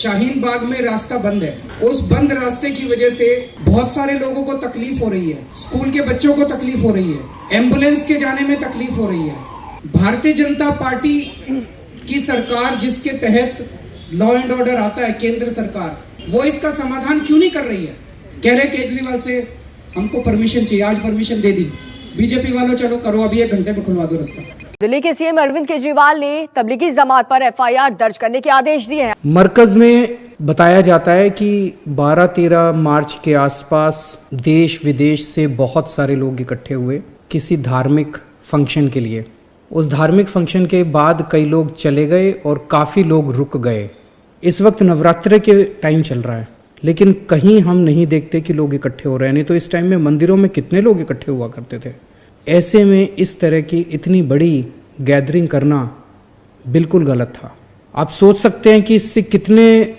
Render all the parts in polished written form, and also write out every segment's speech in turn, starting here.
शाहीन बाग में रास्ता बंद है। उस बंद रास्ते की वजह से बहुत सारे लोगों को तकलीफ हो रही है। स्कूल के बच्चों को तकलीफ हो रही है, एम्बुलेंस के जाने में तकलीफ हो रही है। भारतीय जनता पार्टी की सरकार जिसके तहत लॉ एंड ऑर्डर आता है, केंद्र सरकार, वो इसका समाधान क्यों नहीं कर रही है? कह रहे केजरीवाल से हमको परमिशन चाहिए, आज परमिशन दे दी। बीजेपी वालों चलो करो, अभी 1 घंटे में खुलवा दो रास्ता। दिल्ली के सीएम अरविंद केजरीवाल ने तबलीगी जमात पर एफआईआर दर्ज करने के आदेश दिए हैं। मरकज में बताया जाता है कि 12-13 मार्च के आसपास देश विदेश से बहुत सारे लोग इकट्ठे हुए किसी धार्मिक फंक्शन के लिए। उस धार्मिक फंक्शन के बाद कई लोग चले गए और काफ़ी लोग रुक गए। इस वक्त नवरात्रि के टाइम चल रहा है, लेकिन कहीं हम नहीं देखते कि लोग इकट्ठे हो रहे हैं। नहीं तो इस टाइम में मंदिरों में कितने लोग इकट्ठे हुआ करते थे। ऐसे में इस तरह की इतनी बड़ी गैदरिंग करना बिल्कुल गलत था। आप सोच सकते हैं कि इससे कितने,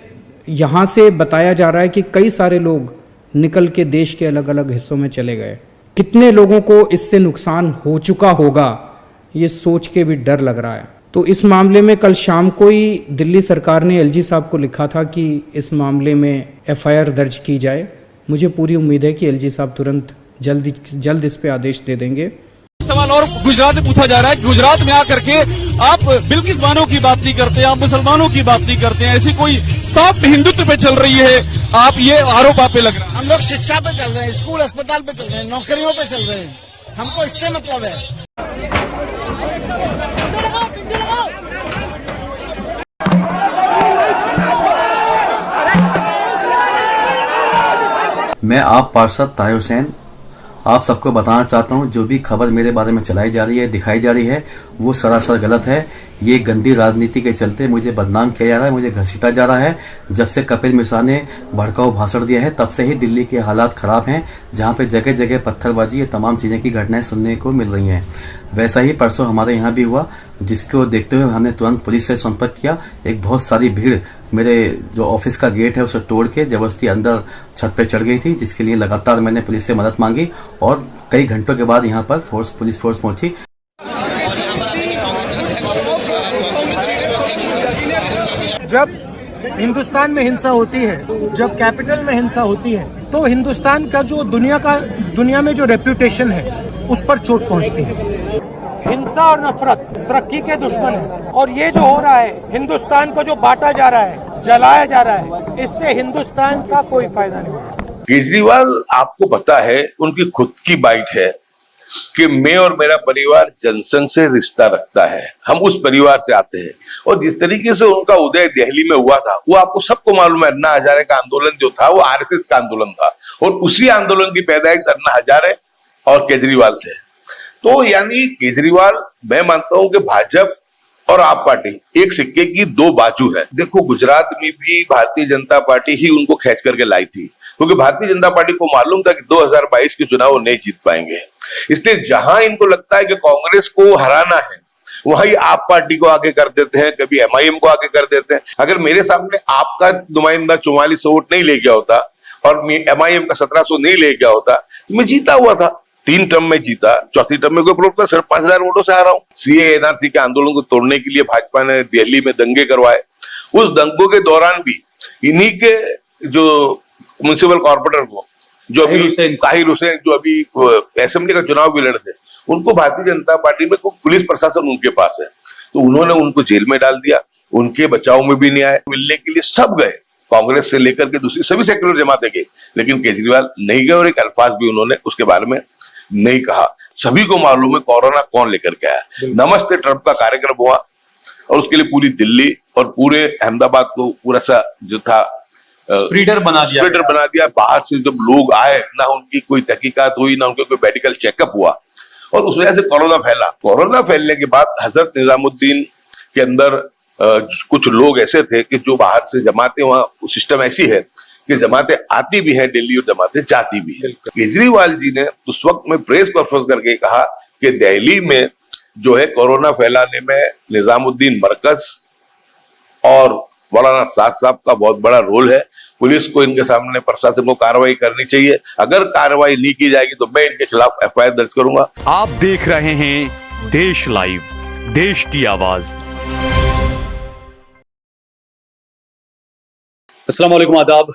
यहाँ से बताया जा रहा है कि कई सारे लोग निकल के देश के अलग अलग हिस्सों में चले गए। कितने लोगों को इससे नुकसान हो चुका होगा, ये सोच के भी डर लग रहा है। तो इस मामले में कल शाम को ही दिल्ली सरकार ने एलजी साहब को लिखा था कि इस मामले में एफआईआर दर्ज की जाए। मुझे पूरी उम्मीद है कि एलजी साहब तुरंत जल्द इस पे आदेश दे देंगे। सवाल और गुजरात में पूछा जा रहा है, गुजरात में आकर के आप बिल्किस बानो की बात नहीं करते, आप मुसलमानों की बात नहीं करते हैं। ऐसी कोई सॉफ्ट हिंदुत्व पे चल रही है, आप ये आरोप आप पे लग रहा है। हम लोग शिक्षा पे चल रहे हैं, स्कूल अस्पताल पे चल रहे हैं, नौकरियों पे चल रहे हैं। हमको इससे मतलब है। मैं आप पार्षद ताहिर हुसैन आप सबको बताना चाहता हूं, जो भी खबर मेरे बारे में चलाई जा रही है, दिखाई जा रही है, वो सरासर गलत है। ये गंदी राजनीति के चलते मुझे बदनाम किया जा रहा है, मुझे घसीटा जा रहा है। जब से कपिल मिश्रा ने भड़काऊ भाषण दिया है, तब से ही दिल्ली के हालात खराब हैं, जहां पे जगह जगह पत्थरबाजी, ये तमाम चीज़ें की घटनाएं सुनने को मिल रही हैं। वैसा ही परसों हमारे यहाँ भी हुआ, जिसको देखते हुए हमने तुरंत पुलिस से संपर्क किया। एक बहुत सारी भीड़ मेरे जो ऑफिस का गेट है उसे तोड़ के जबरदस्ती अंदर छत पे चढ़ गई थी, जिसके लिए लगातार मैंने पुलिस से मदद मांगी और कई घंटों के बाद यहाँ पर पुलिस फोर्स पहुंची। जब हिंदुस्तान में हिंसा होती है, जब कैपिटल में हिंसा होती है, तो हिंदुस्तान का जो दुनिया में जो रेप्यूटेशन है उस पर चोट पहुंचती है। हिंसा और नफरत तरक्की के दुश्मन है, और ये जो हो रहा है, हिंदुस्तान को जो बांटा जा रहा है, जलाया जा रहा है, इससे हिंदुस्तान का कोई फायदा नहीं होगा। केजरीवाल, आपको पता है उनकी खुद की बाइट है कि मैं और मेरा परिवार जनसंघ से रिश्ता रखता है, हम उस परिवार से आते हैं। और जिस तरीके से उनका उदय दिल्ली में हुआ था, वो आपको सबको मालूम है। अन्ना हजारे का आंदोलन जो था वो आरएसएस का आंदोलन था, और उसी आंदोलन की पैदाइश अन्ना हजारे और केजरीवाल थे। तो यानी केजरीवाल, मैं मानता हूं कि भाजपा और आप पार्टी एक सिक्के की दो बाजू है। देखो, गुजरात में भी भारतीय जनता पार्टी ही उनको खींच करके लाई थी, क्योंकि भारतीय जनता पार्टी को मालूम था कि 2022 के चुनाव नहीं जीत पाएंगे। इसलिए जहां इनको लगता है कि कांग्रेस को हराना है, वहीं आप पार्टी को आगे कर देते हैं, कभी एमआईएम को आगे कर देते हैं। अगर मेरे सामने आपका नुमाइंदा 4400 वोट नहीं ले गया होता और एमआईएम का 1700 नहीं ले गया होता, तो मैं जीता हुआ था। 3 टर्म में जीता, चौथी टर्म में कोई प्रॉब्लम था, सिर्फ 5000 वोटों से हारा हूं। सीए एनआरसी के आंदोलन को तोड़ने के लिए भाजपा ने दिल्ली में दंगे करवाए। उस दंगों के दौरान भी इन्हीं के जो म्युनिसिपल कॉर्पोरेटर को, जो अभी ताहिर हुसैन, जो अभी असेंबली का चुनाव भी लड़ते, उनको भारतीय जनता पार्टी में पुलिस प्रशासन उनके पास है, तो उन्होंने उनको जेल में डाल दिया। उनके बचाव में भी नहीं आए, मिलने के लिए सब गए, कांग्रेस से लेकर के दूसरी सभी सेक्युलर जमातें गई, लेकिन केजरीवाल नहीं गए और एक अल्फाज भी उन्होंने उसके बारे में नहीं कहा। सभी को मालूम है कोरोना कौन लेकर के आया। नमस्ते ट्रंप का कार्यक्रम हुआ और उसके लिए पूरी दिल्ली और पूरे अहमदाबाद को पूरा सा जो था स्प्रेडर बना दिया। बाहर से जब लोग आए, ना उनकी कोई तहकीकात हुई, ना उनका कोई मेडिकल चेकअप हुआ, और उस वजह से कोरोना फैला। कोरोना फैलने के बाद हजरत निजामुद्दीन के अंदर कुछ लोग ऐसे थे कि जो बाहर से जमाते, वहां सिस्टम ऐसी है कि जमातें आती भी हैं दिल्ली और जमातें जाती भी हैं। केजरीवाल जी ने उस वक्त में प्रेस कॉन्फ्रेंस करके कहा कि दिल्ली में जो है कोरोना फैलाने में निजामुद्दीन मरकज और मौलाना साद साहब का बहुत बड़ा रोल है। पुलिस को इनके सामने, प्रशासन को कार्रवाई करनी चाहिए। अगर कार्रवाई नहीं की जाएगी तो मैं इनके खिलाफ एफआईआर दर्ज करूंगा। आप देख रहे हैं देश लाइव, देश की आवाज। अस्सलाम वालेकुम, आदाब।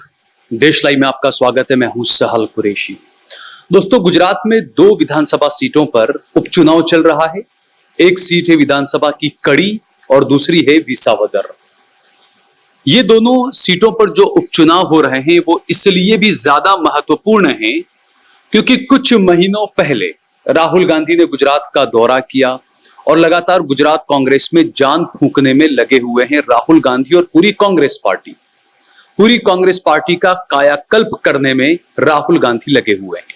देश लाइव में आपका स्वागत है। मैं हूं सहल कुरैशी। दोस्तों, गुजरात में 2 विधानसभा सीटों पर उपचुनाव चल रहा है। एक सीट है विधानसभा की कड़ी और दूसरी है विसावदर। ये दोनों सीटों पर जो उपचुनाव हो रहे हैं वो इसलिए भी ज्यादा महत्वपूर्ण हैं क्योंकि कुछ महीनों पहले राहुल गांधी ने गुजरात का दौरा किया और लगातार गुजरात कांग्रेस में जान फूंकने में लगे हुए हैं राहुल गांधी और पूरी कांग्रेस पार्टी। पूरी कांग्रेस पार्टी का कायाकल्प करने में राहुल गांधी लगे हुए हैं।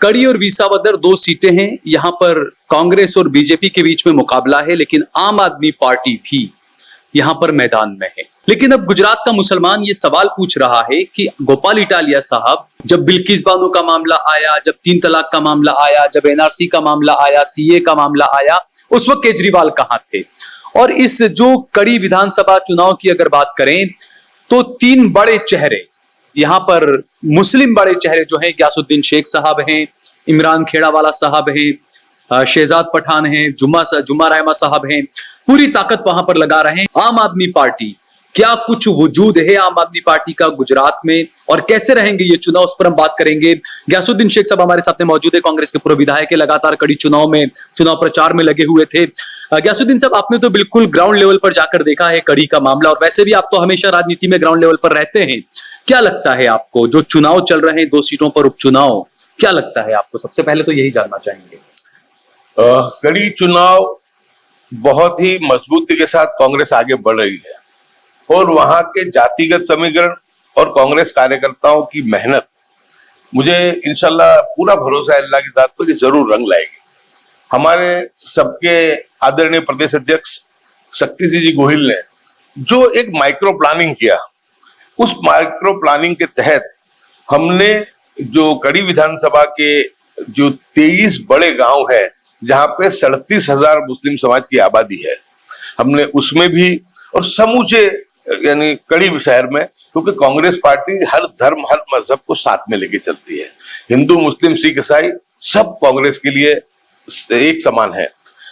कड़ी और विसावदर 2 सीटें हैं। यहां पर कांग्रेस और बीजेपी के बीच में मुकाबला है, लेकिन आम आदमी पार्टी भी यहां पर मैदान में है। लेकिन अब गुजरात का मुसलमान ये सवाल पूछ रहा है कि गोपाल इटालिया साहब, जब बिल्किस बानो का मामला आया, जब 3 तलाक का मामला आया, जब एनआरसी का मामला आया, सीए का मामला आया, उस वक्त केजरीवाल कहां थे? और इस जो कड़ी विधानसभा चुनाव की अगर बात करें तो 3 बड़े चेहरे यहां पर, मुस्लिम बड़े चेहरे जो हैं, गयासुद्दीन शेख साहब हैं, इमरान खेड़ावाला साहब हैं, शहजाद पठान हैं, जुम्मा रहमा साहब हैं, पूरी ताकत वहां पर लगा रहे हैं। आम आदमी पार्टी, क्या कुछ वजूद है आम आदमी पार्टी का गुजरात में और कैसे रहेंगे ये चुनाव, उस पर हम बात करेंगे। गयासुद्दीन शेख साहब हमारे साथ में मौजूद है, कांग्रेस के पूर्व विधायक है, लगातार कड़ी चुनाव प्रचार में लगे हुए थे। गयासुद्दीन साहब, आपने तो बिल्कुल ग्राउंड लेवल पर जाकर देखा है कड़ी का मामला, और वैसे भी आप तो हमेशा राजनीति में ग्राउंड लेवल पर रहते हैं। क्या लगता है आपको, जो चुनाव चल रहे हैं 2 सीटों पर उपचुनाव, क्या लगता है आपको? सबसे पहले तो यही जानना चाहेंगे। कड़ी चुनाव बहुत ही मजबूती के साथ कांग्रेस आगे बढ़ रही है और वहां के जातिगत समीकरण और कांग्रेस कार्यकर्ताओं की मेहनत, मुझे इंशाल्लाह पूरा भरोसा है अल्लाह की जात पर कि जरूर रंग लाएगी। हमारे सबके आदरणीय प्रदेश अध्यक्ष शक्ति सिंह जी गोहिल ने जो एक माइक्रो प्लानिंग किया, उस माइक्रो प्लानिंग के तहत हमने जो कड़ी विधानसभा के जो 23 बड़े गांव है जहां पे 37,000 मुस्लिम समाज की आबादी है, हमने उसमें भी, और समूचे यानी कड़ी शहर में, क्योंकि कांग्रेस पार्टी हर धर्म हर मजहब को साथ में लेके चलती है। हिंदू मुस्लिम सिख ईसाई सब कांग्रेस के लिए एक समान है।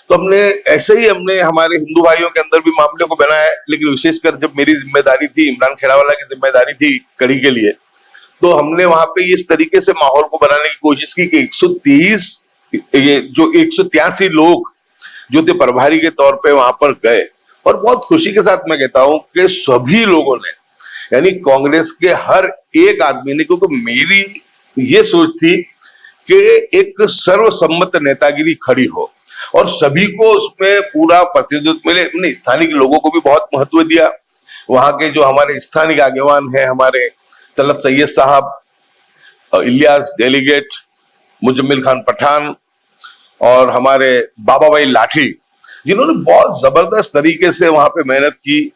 तो हमने हमारे हिंदू भाइयों के अंदर भी मामले को बनाया, लेकिन विशेषकर जब मेरी जिम्मेदारी थी, इमरान खेड़ावाला की जिम्मेदारी थी कड़ी के लिए, तो हमने वहां पे इस तरीके से माहौल को बनाने की कोशिश की कि 183 लोग जो थे प्रभारी के तौर पे वहां पर गए, और बहुत खुशी के साथ मैं कहता हूं कि सभी लोगों ने, यानी कांग्रेस के हर एक आदमी ने, क्योंकि मेरी ये सोच थी कि एक सर्वसम्मत नेतागिरी खड़ी हो और सभी को उसमें पूरा प्रतिनिधित्व मिले। हमने स्थानीय लोगों को भी बहुत महत्व दिया। वहां के जो हमारे स्थानीय आगेवान हैं, हमारे तलत सैयद साहब, इलियास डेलीगेट, मुजम्मिल खान पठान और हमारे बाबा भाई लाठी, जिन्होंने बहुत जबरदस्त तरीके से वहां पे मेहनत की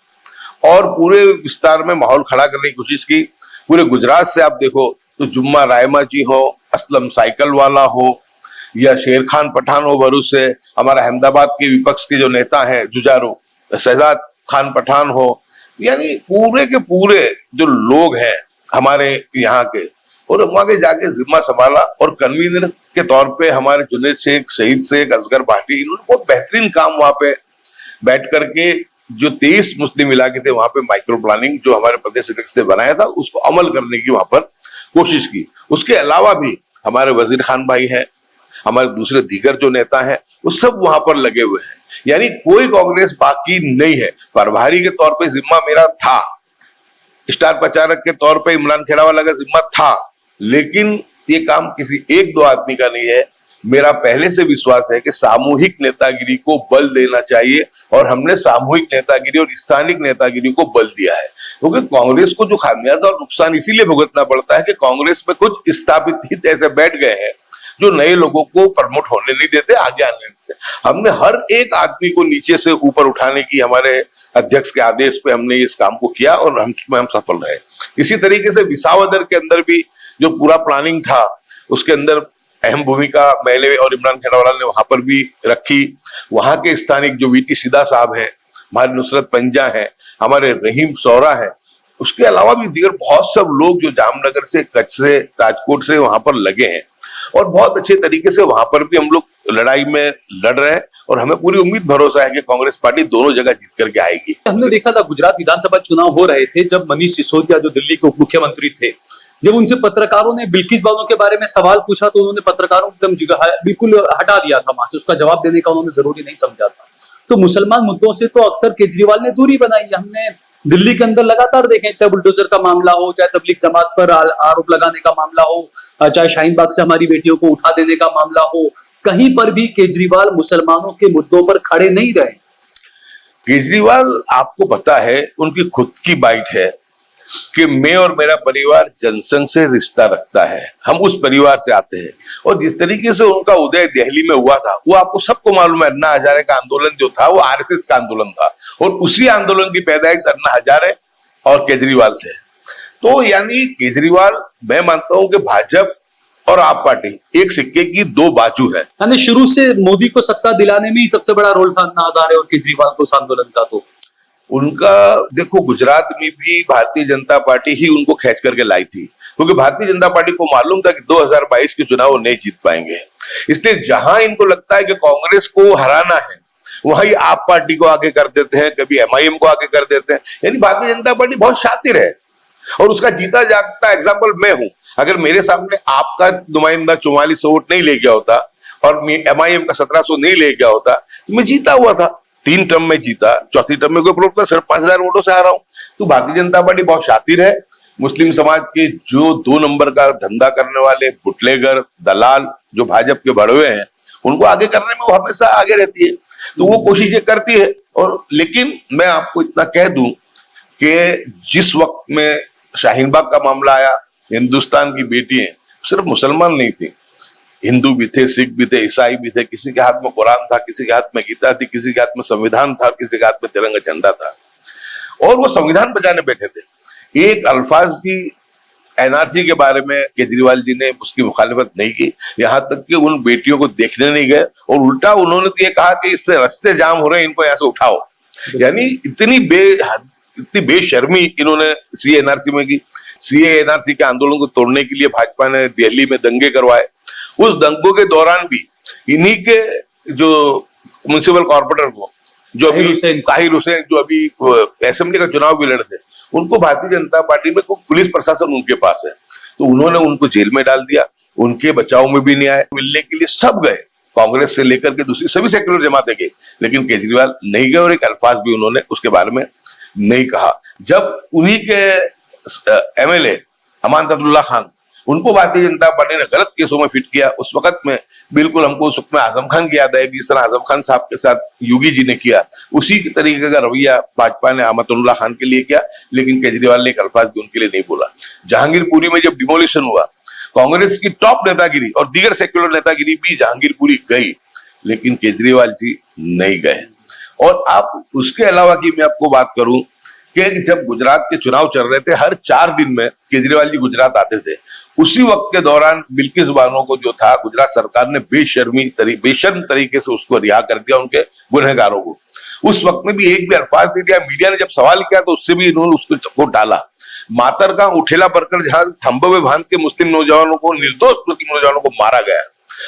और पूरे विस्तार में माहौल खड़ा करने की कोशिश की। पूरे गुजरात से आप देखो तो जुम्मा रायमा जी हो, असलम साइकिल वाला हो, या शेर खान पठान हो भरूच से, हमारा अहमदाबाद के विपक्ष के जो नेता हैं जुझारू शहजाद खान पठान हो, यानी पूरे के पूरे जो लोग हैं हमारे यहाँ के, और वहां के जाके जिम्मा संभाला। और कन्वीनर के तौर पे हमारे जुनेद शेख, शहीद शेख, असगर भाटी, इन्होंने बहुत बेहतरीन काम वहां पे बैठ करके जो 23 मुस्लिम इलाके थे वहां पे माइक्रो प्लानिंग जो हमारे प्रदेश अध्यक्ष ने बनाया था उसको अमल करने की वहां पर कोशिश की। उसके अलावा भी हमारे वजीर खान भाई हैं, हमारे दूसरे दीगर जो नेता हैं, वो सब वहां पर लगे हुए हैं, यानी कोई कांग्रेस बाकी नहीं है। प्रभारी के तौर पे जिम्मा मेरा था, स्टार प्रचारक के तौर पे इमरान खेड़ावाला का जिम्मा था, लेकिन ये काम किसी 1-2 आदमी का नहीं है। मेरा पहले से विश्वास है कि सामूहिक नेतागिरी को बल देना चाहिए, और हमने सामूहिक नेतागिरी और स्थानिक नेतागिरी को बल दिया है, क्योंकि कांग्रेस को जो खामियाजा और नुकसान इसीलिए भुगतना पड़ता है कि कांग्रेस में कुछ स्थापित हित ऐसे बैठ गए हैं जो नए लोगों को प्रमोट होने नहीं देते, आगे आने नहीं देते। हमने हर एक आदमी को नीचे से ऊपर उठाने की, हमारे अध्यक्ष के आदेश पे हमने इस काम को किया और हम सफल रहे। इसी तरीके से विसावदर के अंदर भी जो पूरा प्लानिंग था उसके अंदर अहम भूमिका मैंने और इमरान खेड़ावाला ने वहां पर भी रखी। वहां के स्थानिक जो वीटी सीधा साहब हैं, हमारे नुसरत पंजा हैं, हमारे रहीम सौरा हैं, उसके अलावा भी दीगर बहुत सब लोग जो जामनगर से, कच्छ से, राजकोट से वहां पर लगे हैं। और बहुत अच्छे तरीके से वहां पर भी हम लोग लड़ाई में लड़ रहे हैं और हमें पूरी उम्मीद भरोसा है कि कांग्रेस पार्टी दोनों जगह जीत करके आएगी। हमने देखा था गुजरात विधानसभा चुनाव हो रहे थे जब मनीष सिसोदिया जो दिल्ली के उप मुख्यमंत्री थे, जब उनसे पत्रकारों ने बिल्किस बानो के बारे में सवाल पूछा तो उन्होंने पत्रकारों को एकदम बिल्कुल हटा दिया था वहां से, उसका जवाब देने का उन्होंने जरूरी नहीं समझा था। तो मुसलमान मुद्दों से तो अक्सर केजरीवाल ने दूरी बनाई। हमने दिल्ली के अंदर लगातार देखे, चाहे बुलडोजर का मामला हो, चाहे तबलीग जमात पर आरोप लगाने का मामला हो, चाहे शाहीन बाग से हमारी बेटियों को उठा देने का मामला हो, कहीं पर भी केजरीवाल मुसलमानों के मुद्दों पर खड़े नहीं रहे। केजरीवाल, आपको पता है, उनकी खुद की बाइट है कि मैं और मेरा परिवार जनसंघ से रिश्ता रखता है, हम उस परिवार से आते हैं। और जिस तरीके से उनका उदय दिल्ली में हुआ था, वो आपको सबको मालूम है। अन्ना हजारे का आंदोलन जो था वो आरएसएस का आंदोलन था और उसी आंदोलन की पैदाइश अन्ना हजारे और केजरीवाल थे। तो यानी केजरीवाल, मैं मानता हूं कि भाजपा और आप पार्टी एक सिक्के की दो बाजू है। यानी शुरू से मोदी को सत्ता दिलाने में ही सबसे बड़ा रोल था अन्ना हजारे और केजरीवाल को उस आंदोलन का। तो उनका देखो, गुजरात में भी भारतीय जनता पार्टी ही उनको खींच करके लाई थी, क्योंकि भारतीय जनता पार्टी को मालूम था कि 2022 के चुनाव नहीं जीत पाएंगे। इसलिए जहां इनको लगता है कि कांग्रेस को हराना है, वहीं आप पार्टी को आगे कर देते हैं, कभी एमआईएम को आगे कर देते हैं। यानी भारतीय जनता पार्टी बहुत शातिर है और उसका जीता जागता एग्जाम्पल मैं हूं। अगर मेरे सामने आपका नुमाइंदा 4400 वोट नहीं ले गया होता और एमआईएम का 1700 नहीं ले गया होता तो मैं जीता हुआ था। 3 टर्म में जीता, चौथी टर्म में कोई प्रॉब्लम था, सिर्फ 5000 वोटों से हारा हूं। तो भारतीय जनता पार्टी बहुत शातिर है। मुस्लिम समाज के जो 2 नंबर का धंधा करने वाले बुटलेगर, दलाल जो भाजपा के बढ़वे हैं, उनको आगे करने में वो हमेशा आगे रहती है। तो वो कोशिशें करती है। और लेकिन मैं आपको इतना कह दूं कि जिस वक्त में शाहीन बाग का मामला आया, हिंदुस्तान की बेटियां सिर्फ मुसलमान नहीं थी, हिंदू भी थे, सिख भी थे, ईसाई भी थे। किसी के हाथ में कुरान था, किसी के हाथ में गीता थी, किसी के हाथ में संविधान था, किसी के हाथ में तिरंगा झंडा था और वो संविधान बचाने बैठे थे। एक अल्फाज भी एनआरसी के बारे में केजरीवाल जी ने उसकी मुखालिफत नहीं की, यहां तक कि उन बेटियों को देखने नहीं गए और उल्टा उन्होंने तो ये कहा कि इससे रास्ते जाम हो रहे हैं, इनको यहां से उठाओ। यानी इतनी बेशर्मी इन्होंने सीए एनआरसी में की। सीए एनआरसी के आंदोलन को तोड़ने के लिए भाजपा ने दिल्ली में दंगे करवाए। उस दंगों के दौरान भी इन्हीं के जो म्युनिसिपल कॉर्पोरेटर को, जो अभी ताहिर हुसैन, जो अभी असेंबली का चुनाव भी लड़ते, उनको भारतीय जनता पार्टी में पुलिस प्रशासन उनके पास है, तो उन्होंने उनको जेल में डाल दिया। उनके बचाव में भी नहीं आए। मिलने के लिए सब गए, कांग्रेस से लेकर के दूसरी सभी सेक्युलर जमातें गई, लेकिन केजरीवाल नहीं गए और एक अल्फाज भी उन्होंने उसके बारे में नहीं कहा। जब उन्हीं के एमएलए अमानतुल्लाह खान, उनको भारतीय जनता पार्टी ने गलत केसों में फिट किया, उस वक्त में बिल्कुल हमको उस वक्त में आजम खान की याद आएगी, जिस तरह आजम खान साहब के साथ योगी जी ने किया, उसी तरीके का रवैया भाजपा ने अमानतुल्लाह खान के लिए किया। लेकिन केजरीवाल ने एक अल्फाज भी उनके लिए नहीं बोला। जहांगीरपुरी में जब डिमोलिशन हुआ, कांग्रेस की टॉप नेतागिरी और दीगर सेक्युलर नेतागिरी भी जहांगीरपुरी गई, लेकिन केजरीवाल जी नहीं गए। और आप उसके अलावा की मैं आपको बात करूं कि जब गुजरात के चुनाव चल रहे थे, हर 4 दिन में केजरीवाल जी गुजरात आते थे। उसी वक्त के दौरान बिल्किस बानो को जो था, गुजरात सरकार ने बेशर्म तरीके से उसको रिहा कर दिया, उनके गुनहगारों को। उस वक्त में भी एक भी अल्फाज नहीं दिया। मीडिया ने जब सवाल किया तो उससे भी इन्होंने उसको टाला। मातरका उठेला परकर जहां थंबे में बांध के मुस्लिम नौजवानों को, निर्दोष मुस्लिम नौजवानों को मारा गया,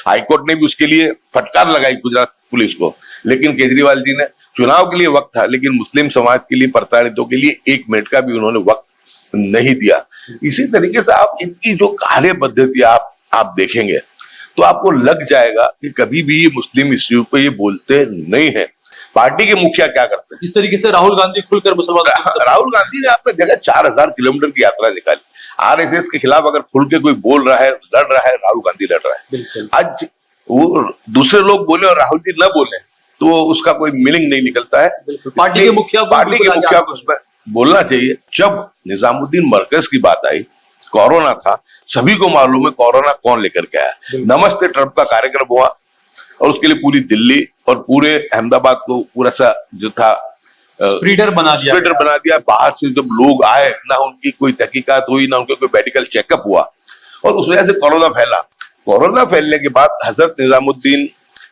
हाईकोर्ट ने भी उसके लिए फटकार लगाई गुजरात पुलिस को। लेकिन केजरीवाल जी ने, चुनाव के लिए वक्त था, लेकिन मुस्लिम समाज के लिए, प्रताड़ितों के लिए 1 मिनट का भी उन्होंने वक्त नहीं दिया। इसी तरीके से आप इनकी जो कार्य पद्धति आप देखेंगे तो आपको लग जाएगा कि कभी भी ये मुस्लिम इश्यू पे ये बोलते नहीं है। पार्टी के मुखिया क्या करते हैं, इस तरीके से राहुल गांधी खुलकर मुसलमान, राहुल गांधी ने आपने देखा 4000 किलोमीटर की यात्रा निकाली। आरएसएस के खिलाफ अगर खुल के कोई बोल रहा है, लड़ रहा है, राहुल गांधी लड़ रहा है। आज वो दूसरे लोग बोले और राहुल जी न बोले तो उसका कोई मीनिंग नहीं निकलता है। पार्टी के मुखिया को उसमें बोलना चाहिए। जब निजामुद्दीन मरकज की बात आई, कोरोना था, सभी को मालूम है कोरोना कौन लेकर के आया। नमस्ते ट्रंप का कार्यक्रम हुआ और उसके लिए पूरी दिल्ली और पूरे अहमदाबाद को पूरा सा जो था स्प्रेडर बना दिया। बाहर से जब लोग आए, ना उनकी कोई तहकीकात हुई, ना उनका कोई मेडिकल चेकअप हुआ और उस वजह से कोरोना फैला। कोरोना फैलने के बाद हजरत निजामुद्दीन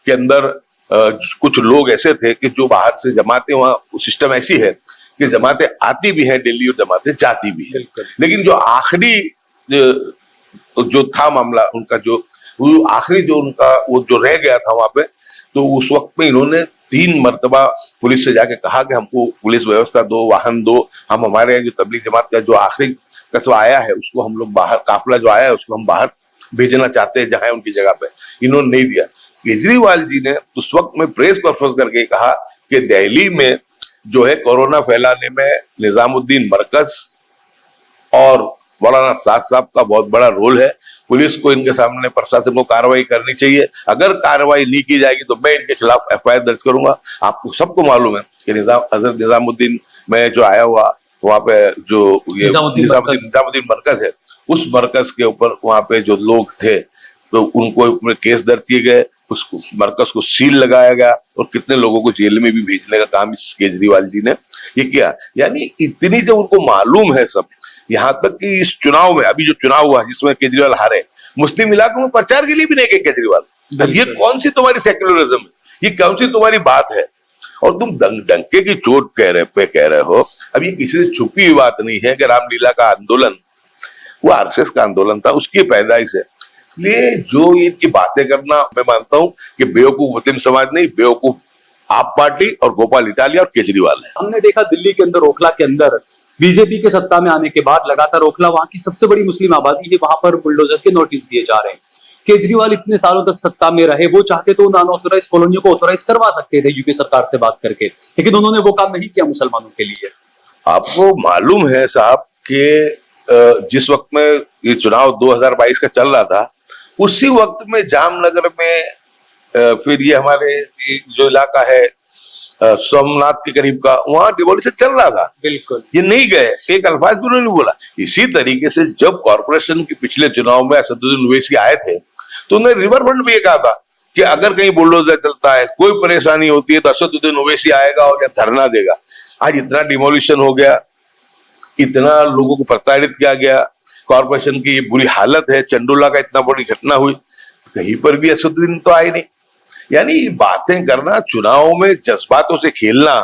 के अंदर कुछ लोग ऐसे थे कि जो बाहर से जमाते, वहां सिस्टम ऐसी है कि जमातें आती भी हैं दिल्ली और जमातें जाती भी हैं। लेकिन जो आखिरी जो था मामला, उनका जो वो आखिरी जो उनका वो जो रह गया था वहां पे, तो उस वक्त में इन्होंने 3 मरतबा पुलिस से जाके कहा कि हमको पुलिस व्यवस्था दो, वाहन दो, हम हमारे जो तबलीग जमात का जो आखिरी कस्बा आया है उसको हम लोग बाहर, काफिला जो आया है उसको हम बाहर भेजना चाहते हैं जहां उनकी जगह पे। इन्होंने नहीं दिया। केजरीवाल जी ने उस वक्त में प्रेस कॉन्फ्रेंस करके कहा कि दिल्ली में जो है कोरोना फैलाने में निजामुद्दीन मरकज और मौलाना साद साहब का बहुत बड़ा रोल है। पुलिस को इनके सामने, प्रशासन को कार्रवाई करनी चाहिए। अगर कार्रवाई नहीं की जाएगी तो मैं इनके खिलाफ FIR दर्ज करूंगा। आपको सबको मालूम है कि हजरत निजामुद्दीन में जो आया हुआ वहां पे जो ये निजामुद्दीन मरकज है, उस मरकज के ऊपर वहां पे जो लोग थे तो उनको केस दर्ज किए गए, उस मरकज को सील लगाया गया और कितने लोगों को जेल में भी भेजने का काम इस केजरीवाल जी ने ये किया। यानी इतनी जो उनको मालूम है सब, यहाँ तक कि इस चुनाव में, अभी जो चुनाव हुआ जिसमें केजरीवाल हारे, मुस्लिम इलाकों में प्रचार के लिए भी नहीं गए केजरीवाल। अब ये कौन सी तुम्हारी सेक्युलरिज्म है, ये कौन सी तुम्हारी बात है? और तुम डंके की चोट कह रहे हो। अब ये किसी से छुपी हुई बात नहीं है कि रामलीला का आंदोलन वो RSS का आंदोलन था, उसकी पैदाइश है। इसलिए जो इनकी बातें करना, मैं मानता हूं कि बेवकूफ मुस्लिम समाज नहीं, बेवकूफ आप पार्टी और गोपाल इटालिया और केजरीवाल है। हमने देखा दिल्ली के अंदर, ओखला के अंदर बीजेपी के सत्ता में आने के बाद लगातार ओखला वहां की सबसे बड़ी मुस्लिम आबादी है, वहां पर बुलडोजर के नोटिस दिए जा रहे हैं। केजरीवाल इतने सालों तक सत्ता में रहे, वो चाहते तो अनऑथोराइज कॉलोनियों को ऑथोराइज करवा सकते थे यूपी सरकार से बात करके, लेकिन उन्होंने वो काम नहीं किया मुसलमानों के लिए। आपको मालूम है साहब कि जिस वक्त में ये चुनाव 2022 का चल रहा था, उसी वक्त में जामनगर में फिर ये हमारे जो इलाका है सोमनाथ के करीब का, वहां डिमोलिशन चल रहा था। बिल्कुल, ये नहीं गए, एक अल्फाज भी उन्होंने बोला। इसी तरीके से जब कॉर्पोरेशन के पिछले चुनाव में असदुद्दीन ओवैसी आए थे तो उन्होंने रिवर फ्रंट भी ये कहा था कि अगर कहीं बुलडोजर चलता है, कोई परेशानी होती है तो असदुद्दीन ओवैसी आएगा और यहाँ धरना देगा। आज इतना डिमोलिशन हो गया, इतना लोगों को प्रताड़ित किया गया, कॉर्पोरेशन की ये बुरी हालत है, चंडोला का इतना बड़ी घटना हुई, कहीं पर भी असदुद्दीन तो आए नहीं। यानी बातें करना, चुनाव में जज्बातों से खेलना,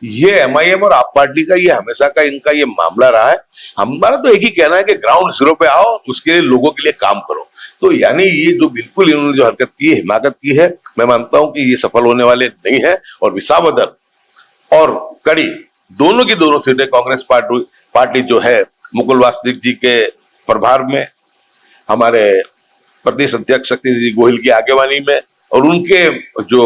ये MIM और आप पार्टी का ये हमेशा का इनका ये मामला रहा है। हमारा तो एक ही कहना है कि ग्राउंड जीरो पे आओ, उसके लिए लोगों के लिए काम करो। तो यानी ये जो बिल्कुल इन्होंने जो हरकत की है, हिमाकत की है, मैं मानता हूं कि ये सफल होने वाले नहीं है। और विसावदर और कड़ी दोनों की दोनों सीटें कांग्रेस पार्टी जो है मुकुल वासनिक जी के प्रभार में, हमारे प्रदेश अध्यक्ष शक्ति जी गोहिल की आगेवानी में, और उनके जो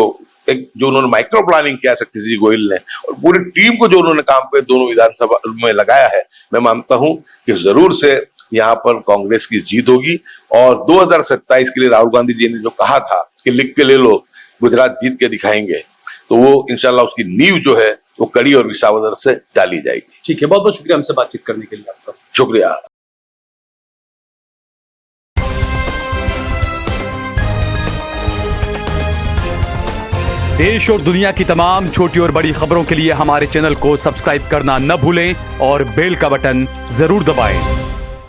उन्होंने माइक्रो प्लानिंग किया शक्ति जी गोहिल ने, और पूरी टीम को जो उन्होंने काम पे दोनों विधानसभा में लगाया है, मैं मानता हूं कि जरूर से यहाँ पर कांग्रेस की जीत होगी। और 2027 के लिए राहुल गांधी जी ने जो कहा था कि लिख के ले लो, गुजरात जीत के दिखाएंगे, तो वो इंशाल्लाह उसकी नींव जो है वो कड़ी और विसावदर से डाली जाएगी। ठीक है, बहुत बहुत शुक्रिया हमसे बातचीत करने के लिए आपका। शुक्रिया। देश और दुनिया की तमाम छोटी और बड़ी खबरों के लिए हमारे चैनल को सब्सक्राइब करना न भूलें और बेल का बटन जरूर दबाएं।